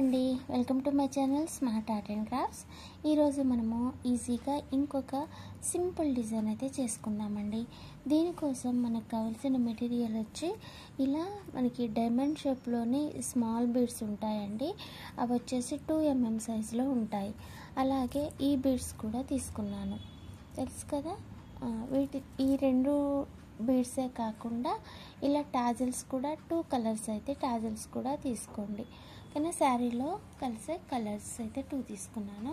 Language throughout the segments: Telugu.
అండి, welcome to my channel smart art and crafts. ఈరోజు మనము ఈజీగా ఇంకొక సింపుల్ డిజైన్ అయితే చేసుకుందామండి. దీనికోసం మనకు కావాల్సిన మెటీరియల్ వచ్చి ఇలా మనకి డైమండ్ షేప్లోని స్మాల్ బీడ్స్ ఉంటాయండి. అవి వచ్చేసి 2 mm సైజులో ఉంటాయి. అలాగే ఈ బీడ్స్ కూడా తీసుకున్నాను, తెలుసు కదా. ఈ రెండు బీడ్సే కాకుండా ఇలా టాజిల్స్ కూడా 2 కలర్స్ అయితే టాజిల్స్ కూడా తీసుకోండి. కానీ శారీలో కలిసే కలర్స్ అయితే 2 తీసుకున్నాను.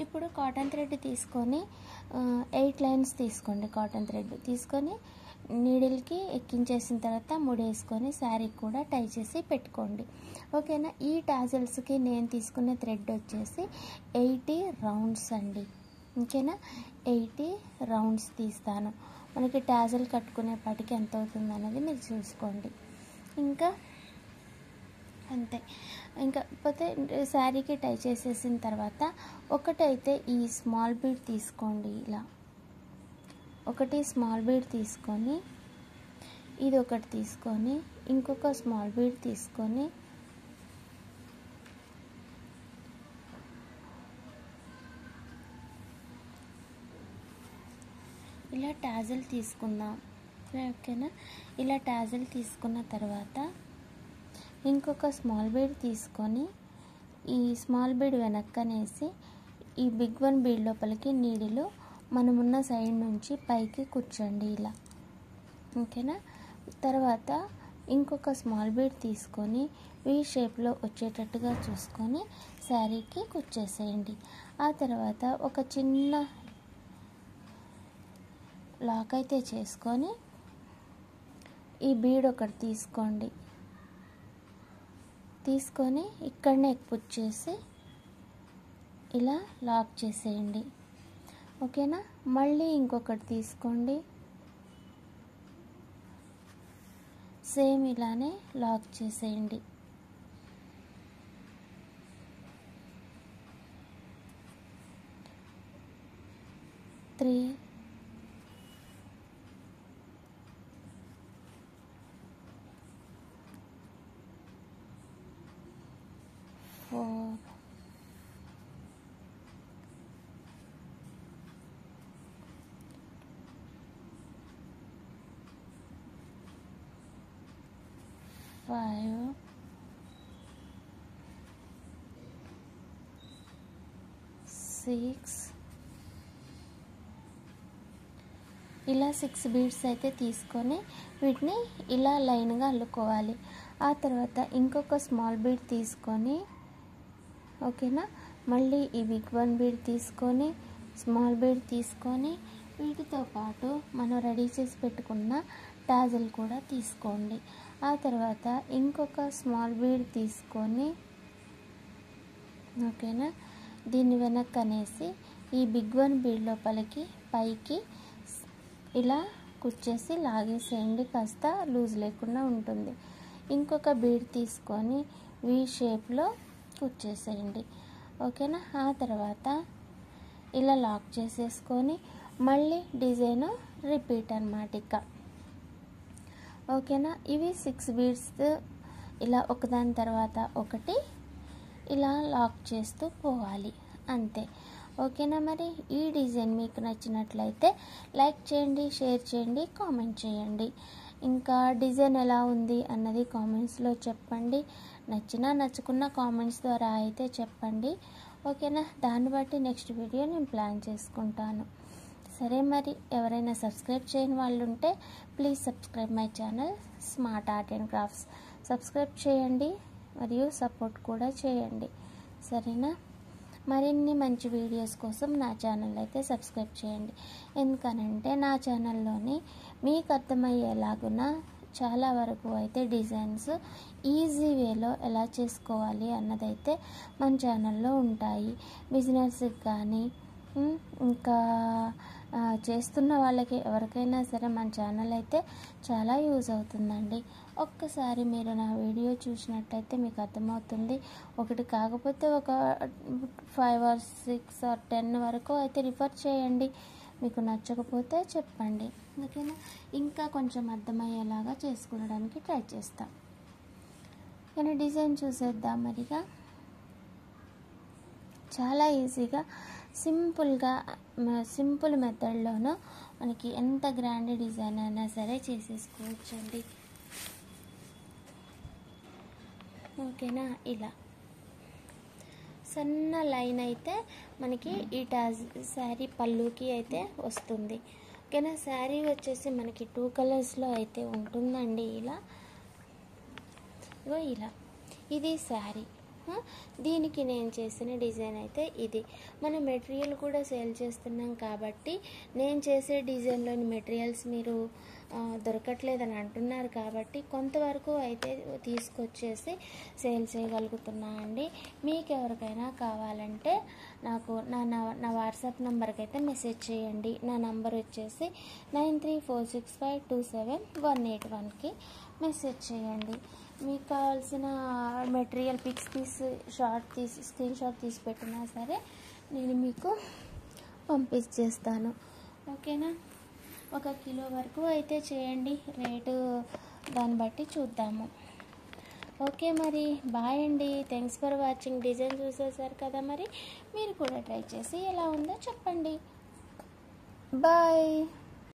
ఇప్పుడు కాటన్ థ్రెడ్ తీసుకొని 8 లైన్స్ తీసుకోండి. కాటన్ థ్రెడ్ తీసుకొని నీడిల్కి ఎక్కించేసిన తర్వాత ముడేసుకొని శారీ కూడా టై చేసి పెట్టుకోండి. ఓకేనా. ఈ టాజిల్స్కి నేను తీసుకునే థ్రెడ్ వచ్చేసి 80 రౌండ్స్ అండి. ఓకేనా, 80 రౌండ్స్ తీస్తాను. మనకి టాజిల్ కట్టుకునేపాటికి ఎంత అవుతుంది అన్నది మీరు చూసుకోండి. ఇంకా అంతే. ఇంకా పోతే శారీకి టై చేసేసిన తర్వాత ఒకటైతే ఈ స్మాల్ బీడ్ తీసుకోండి. ఇలా ఒకటి స్మాల్ బీడ్ తీసుకొని ఇది ఒకటి తీసుకొని ఇంకొక స్మాల్ బీడ్ తీసుకొని ఇలా టాజిల్ తీసుకుందాం. ఓకేనా. ఇలా టాజిల్ తీసుకున్న తర్వాత ఇంకొక స్మాల్ బీడ్ తీసుకొని ఈ స్మాల్ బీడ్ వెనక్కనేసి ఈ బిగ్ వన్ బీడ్ లోపలికి నీడిలో మనమున్న సైడ్ నుంచి పైకి కూర్చోండి ఇలా. ఓకేనా. తర్వాత ఇంకొక స్మాల్ బీడ్ తీసుకొని వీ షేప్లో వచ్చేటట్టుగా చూసుకొని శారీకి కుచ్చేసేయండి. ఆ తర్వాత ఒక చిన్న లాక్ అయితే చేసుకొని ఈ బీడ్ ఒకటి తీసుకోండి. తీసుకొని ఇక్కడనే పుష్ చేసి ఇలా లాక్ చేసేయండి. ఓకేనా. మళ్ళీ ఇంకొకటి తీసుకోండి, సేమ్ ఇలానే లాక్ చేసేయండి. త్రీ 4 5 6 ఇలా 6 బీడ్స్ అయితే తీసుకొని వీటిని ఇలా లైన్గా అల్లుకోవాలి. ఆ తర్వాత ఇంకొక స్మాల్ బీడ్ తీసుకొని, ఓకేనా, మళ్ళీ ఈ బిగ్ వన్ బీడ్ తీసుకొని స్మాల్ బీడ్ తీసుకొని వీటితో పాటు మనం రెడీ చేసి పెట్టుకున్న టాజిల్ కూడా తీసుకోండి. ఆ తర్వాత ఇంకొక స్మాల్ బీడ్ తీసుకొని, ఓకేనా, దీన్ని వెనక్కి అనేసి ఈ బిగ్ వన్ బీడ్ లోపలికి పైకి ఇలా కుచ్చేసి లాగేసేయండి. కాస్త లూజ్ లేకుండా ఉంటుంది. ఇంకొక బీడ్ తీసుకొని వీ షేప్లో కుచ్చేసేయండి. ఓకేనా. ఆ తర్వాత ఇలా లాక్ చేసేసుకొని మళ్ళీ డిజైన్ రిపీట్ అన్నమాట ఇక. ఓకేనా. ఇవి 6 బీడ్స్ ఇలా ఒకదాని తర్వాత ఒకటి ఇలా లాక్ చేస్తూ పోవాలి, అంతే. ఓకేనా. మరి ఈ డిజైన్ మీకు నచ్చినట్లయితే లైక్ చేయండి, షేర్ చేయండి, కామెంట్ చేయండి. ఇంకా డిజైన్ ఎలా ఉంది అన్నది కామెంట్స్లో చెప్పండి. నచ్చకున్న కామెంట్స్ ద్వారా అయితే చెప్పండి. ఓకేనా. దాన్ని బట్టి నెక్స్ట్ వీడియో నేను ప్లాన్ చేసుకుంటాను. సరే, మరి ఎవరైనా సబ్స్క్రైబ్ చేయని వాళ్ళు ఉంటే please subscribe my channel smart art and crafts. Subscribe చేయండి మరియు సపోర్ట్ కూడా చేయండి, సరేనా. మరిన్ని మంచి వీడియోస్ కోసం నా ఛానల్ అయితే సబ్స్క్రైబ్ చేయండి. ఎందుకనంటే నా ఛానల్లోని మీకు అర్థమయ్యేలాగున చాలా వరకు అయితే డిజైన్స్ ఈజీ వేలో ఎలా చేసుకోవాలి అన్నదైతే మన ఛానల్లో ఉంటాయి. బిజినెస్కి కానీ ఇంకా చేస్తున్న వాళ్ళకి ఎవరికైనా సరే మన ఛానల్ అయితే చాలా యూజ్ అవుతుందండి. ఒక్కసారి మీరు నా వీడియో చూసినట్టయితే మీకు అర్థమవుతుంది. ఒకటి కాకపోతే ఒక 5 or 6 or 10 వరకు అయితే రిఫర్ చేయండి. మీకు నచ్చకపోతే చెప్పండి, ఓకేనా. ఇంకా కొంచెం అర్థమయ్యేలాగా చేసుకోవడానికి ట్రై చేస్తాం. కానీ డిజైన్ చూసేద్దాం మరిగా. చాలా ఈజీగా సింపుల్ మెథడ్లోనూ మనకి ఎంత గ్రాండ్ డిజైన్ అయినా సరే చేసేసుకోవచ్చండి. ఓకేనా, ఇలా సన్న లైన్ అయితే మనకి ఈ శారీ పళ్ళుకి అయితే వస్తుంది. ఓకేనా, శారీ వచ్చేసి మనకి 2 కలర్స్లో అయితే ఉంటుందండి. ఇలా ఇది శారీ. దీనికి నేను చేసిన డిజైన్ అయితే ఇది. మన మెటీరియల్ కూడా సేల్ చేస్తున్నాం కాబట్టి నేను చేసే డిజైన్లోని మెటీరియల్స్ మీరు దొరకట్లేదని అంటున్నారు కాబట్టి కొంతవరకు అయితే తీసుకొచ్చేసి సేల్ చేయగలుగుతున్నా అండి. మీకు ఎవరికైనా కావాలంటే నాకు నా వాట్సాప్ నెంబర్కి అయితే మెసేజ్ చేయండి. నా నంబర్ వచ్చేసి 9346527181కి మెసేజ్ చేయండి. మీకు కావాల్సిన మెటీరియల్ పిక్స్ స్క్రీన్ షాట్ తీసి పెట్టినా సరే నేను మీకు పంపించేస్తాను. ఓకేనా, 1 కిలో వరకు అయితే చేయండి, రేటు దాన్ని బట్టి చూద్దాము. ఓకే, మరి బాయ్ అండి. Thanks for watching. డిజైన్ చూసేసారు కదా, మరి మీరు కూడా ట్రై చేసి ఎలా ఉందో చెప్పండి. బాయ్.